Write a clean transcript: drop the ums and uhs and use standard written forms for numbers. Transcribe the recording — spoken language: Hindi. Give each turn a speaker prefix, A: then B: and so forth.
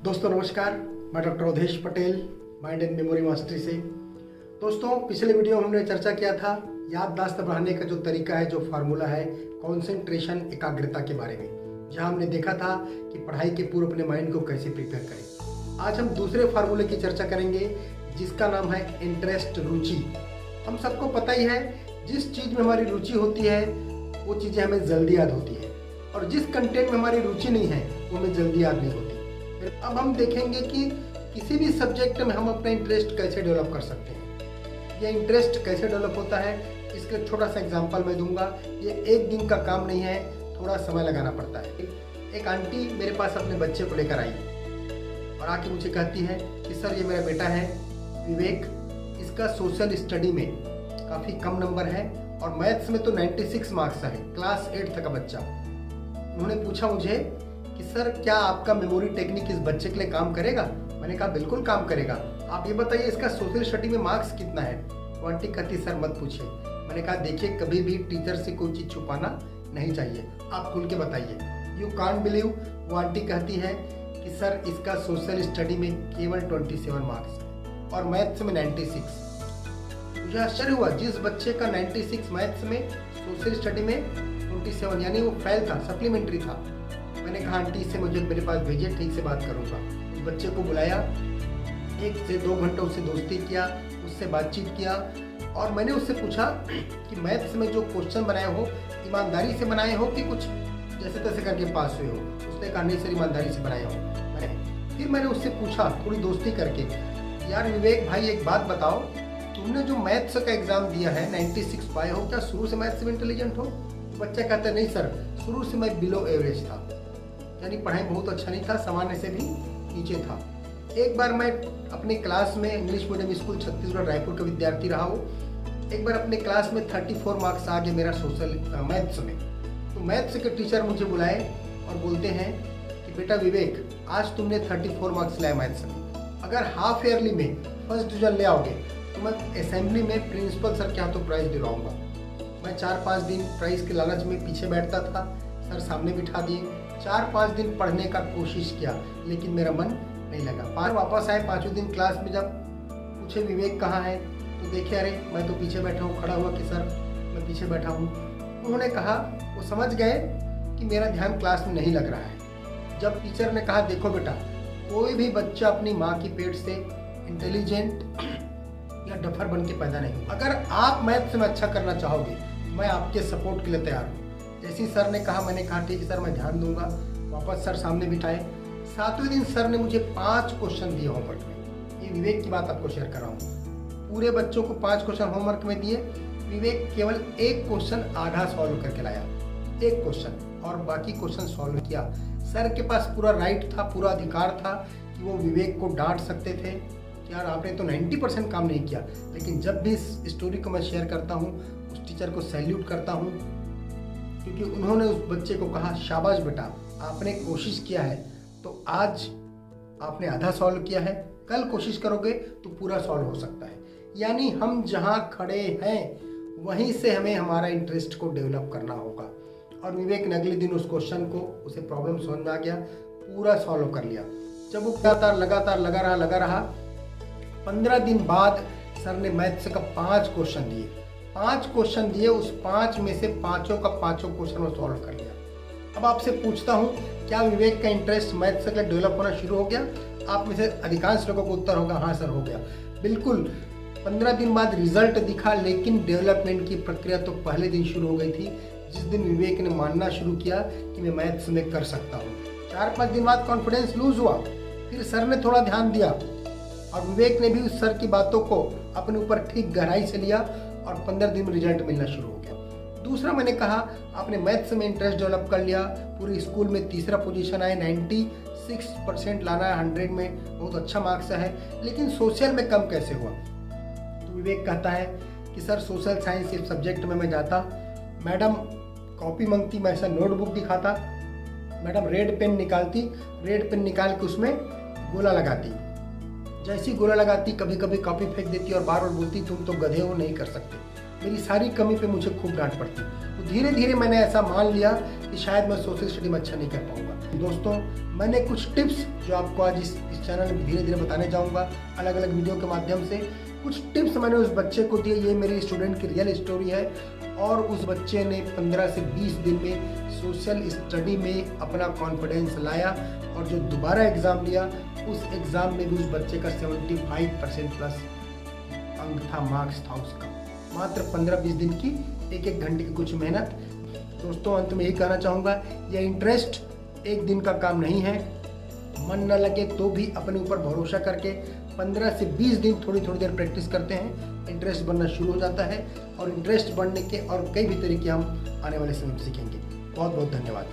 A: दोस्तों नमस्कार, मैं doctor Avdhesh Patel mind and memory mastery से। दोस्तों पिछले वीडियो में हमने चर्चा किया था याददाश्त बढ़ाने का जो तरीका है, जो फार्मूला है कंसंट्रेशन, एकाग्रता के बारे में, जहां हमने देखा था कि पढ़ाई के पूर्व अपने माइंड को कैसे प्रिपेयर करें। आज हम दूसरे फार्मूले की चर्चा करेंगे जिसका नाम है इंटरेस्ट, रुचि। हम सबको पता ही है जिस चीज़ में हमारी रुचि होती है वो चीज़ें हमें जल्दी याद होती है, और जिस कंटेंट में हमारी रुचि नहीं है वो हमें जल्दी याद नहीं होती। अब हम देखेंगे कि किसी भी सब्जेक्ट में हम अपना इंटरेस्ट कैसे डेवलप कर सकते हैं। ये इंटरेस्ट कैसे डेवलप होता है इसका छोटा सा एग्जांपल मैं दूंगा। ये एक दिन का काम नहीं है, थोड़ा समय लगाना पड़ता है। एक आंटी मेरे पास अपने बच्चे को लेकर आई और आके मुझे कहती है कि सर ये मेरा बेटा है विवेक, इसका सोशल स्टडी में काफ़ी कम नंबर है और मैथ्स में तो 96 मार्क्स है, क्लास 8 का बच्चा। उन्होंने पूछा मुझे कि सर क्या आपका मेमोरी टेक्निक इस बच्चे के लिए काम करेगा। मैंने कहा बिल्कुल काम करेगा, आप ये बताइए इसका सोशल स्टडी में मार्क्स कितना है। तो आंटी कहती सर मत पूछिए। मैंने कहा देखिए कभी भी टीचर से कोई चीज़ छुपाना नहीं चाहिए, आप खुल के बताइए। यू कांट बिलीव, वो आंटी कहती है कि सर इसका सोशल स्टडी में केवल 27 मार्क्स है और मैथ्स में 96। मुझे आश्चर्य हुआ, जिस बच्चे का 96 मैथ्स में, सोशल स्टडी में 27, यानी वो फेल था, सप्लीमेंट्री था। मैंने कहा आंटी इसे मुझे मेरे पास भेजिए, ठीक से बात करूंगा। उस बच्चे को बुलाया, 1 से 2 घंटे उससे दोस्ती किया, उससे बातचीत किया और मैंने उससे पूछा कि मैथ्स में जो क्वेश्चन बनाए हो ईमानदारी से बनाए हो कि कुछ जैसे तैसे करके पास हुए हो। उसने कहा नहीं सर ईमानदारी से बनाए हो। फिर मैंने उससे पूछा थोड़ी दोस्ती करके, यार विवेक भाई एक बात बताओ, तुमने जो मैथ्स का एग्जाम दिया है 96 पाए हो, क्या शुरू से मैथ्स में इंटेलिजेंट हो। बच्चा कहता है नहीं सर, शुरू से मैं बिलो एवरेज था, यानी पढ़ाई बहुत अच्छा नहीं था, सामान्य से भी नीचे था। एक बार मैं अपनी क्लास में, English medium school Chhattisgarh Raipur का विद्यार्थी रहा हूँ, एक बार अपने क्लास में 34 मार्क्स आ गए मेरा सोशल मैथ्स में। तो मैथ्स के टीचर मुझे बुलाए और बोलते हैं कि बेटा विवेक आज तुमने 34 मार्क्स लाए मैथ्स में, अगर हाफ ईयरली में फर्स्ट डिवीजन ले आओगे तो मैं असेंबली में प्रिंसिपल सर के हाथों प्राइज दिलवाऊंगा। मैं 4-5 दिन प्राइज के लालच में पीछे बैठता था, सर सामने बिठा दिए। 4-5 दिन पढ़ने का कोशिश किया लेकिन मेरा मन नहीं लगा। वापस आए 5वें दिन क्लास में, जब पूछे विवेक कहाँ है तो देखे अरे मैं तो पीछे बैठा हूँ। खड़ा हुआ कि सर मैं पीछे बैठा हूँ। उन्होंने कहा, वो समझ गए कि मेरा ध्यान क्लास में नहीं लग रहा है। जब टीचर ने कहा देखो बेटा, कोई भी बच्चा अपनी माँ की पेट से इंटेलिजेंट या डफर बन के पैदा नहीं। अगर आप मैथ्स में अच्छा करना चाहोगे मैं आपके सपोर्ट के लिए तैयार हूँ। जैसे सर ने कहा, मैंने कहा ठीक है सर मैं ध्यान दूंगा। वापस सर सामने बिठाए। 7वें दिन सर ने मुझे 5 क्वेश्चन दिए होमवर्क में। ये विवेक की बात आपको शेयर कर रहा हूँ। पूरे बच्चों को 5 क्वेश्चन होमवर्क में दिए, विवेक केवल 1 क्वेश्चन आधा सॉल्व करके लाया, 1 क्वेश्चन, और बाकी क्वेश्चन सॉल्व किया। सर के पास पूरा राइट था, पूरा अधिकार था कि वो विवेक को डांट सकते थे कि यार आपने तो 90% काम नहीं किया। लेकिन जब भी इस स्टोरी को मैं शेयर करता हूँ उस टीचर को सैल्यूट करता हूँ, क्योंकि उन्होंने उस बच्चे को कहा शाबाश बेटा आपने कोशिश किया है, तो आज आपने आधा सॉल्व किया है, कल कोशिश करोगे तो पूरा सॉल्व हो सकता है। यानी हम जहाँ खड़े हैं वहीं से हमें हमारा इंटरेस्ट को डेवलप करना होगा। और विवेक ने अगले दिन उस क्वेश्चन को, उसे प्रॉब्लम समझ में आ गया, पूरा सॉल्व कर लिया। जब वो लगातार लगा रहा 15 दिन बाद सर ने मैथ्स का 5 क्वेश्चन दिए। 5 क्वेश्चन दिए, उस 5 में से पाँचों का पाँचों क्वेश्चन वो सॉल्व कर लिया। अब आपसे पूछता हूँ, क्या विवेक का इंटरेस्ट मैथ्स के लिए डेवलप होना शुरू हो गया। आप में से अधिकांश लोगों को उत्तर होगा हाँ सर हो गया। बिल्कुल 15 दिन बाद रिजल्ट दिखा, लेकिन डेवलपमेंट की प्रक्रिया तो पहले दिन शुरू हो गई थी, जिस दिन विवेक ने मानना शुरू किया कि मैं मैथ्स में कर सकता हूँ। 4-5 दिन बाद कॉन्फिडेंस लूज हुआ, फिर सर ने थोड़ा ध्यान दिया और विवेक ने भी उस सर की बातों को अपने ऊपर ठीक गहराई से लिया और 15 दिन में रिजल्ट मिलना शुरू हो गया। दूसरा मैंने कहा आपने मैथ्स में इंटरेस्ट डेवलप कर लिया, पूरे स्कूल में तीसरा पोजीशन आए, 96% लाना है 100 में, बहुत अच्छा मार्क्स है, लेकिन सोशल में कम कैसे हुआ। तो विवेक कहता है कि सर सोशल साइंस इस सब्जेक्ट में मैं जाता, मैडम कॉपी मांगती, मैं ऐसा नोटबुक दिखाता, मैडम रेड पेन निकालती, रेड पेन निकाल के उसमें गोला लगाती, जैसी गोला लगाती कभी कभी कॉपी फेंक देती और बार बार बोलती तुम तो गधे हो नहीं कर सकते। मेरी सारी कमी पे मुझे खूब डांट पड़ती। तो धीरे धीरे मैंने ऐसा मान लिया कि शायद मैं सोशल स्टडी में अच्छा नहीं कर पाऊंगा। दोस्तों, मैंने कुछ टिप्स जो आपको आज इस चैनल में धीरे धीरे बताने जाऊंगा, अलग अलग वीडियो के माध्यम से कुछ टिप्स मैंने उस बच्चे को दिए। ये मेरी स्टूडेंट की रियल स्टोरी है और उस बच्चे ने 15 से 20 दिन में सोशल स्टडी में अपना कॉन्फिडेंस लाया और जो दोबारा एग्ज़ाम लिया उस एग्ज़ाम में भी उस बच्चे का 75% प्लस अंक था, मार्क्स था उसका। मात्र 15-20 दिन की एक घंटे की कुछ मेहनत। दोस्तों, अंत में यही कहना चाहूँगा, यह इंटरेस्ट एक दिन का काम नहीं है। मन न लगे तो भी अपने ऊपर भरोसा करके 15 से 20 दिन थोड़ी देर प्रैक्टिस करते हैं, इंटरेस्ट बनना शुरू हो जाता है और इंटरेस्ट बढ़ने के और कई भी तरीके हम आने वाले समय में सीखेंगे। बहुत बहुत धन्यवाद।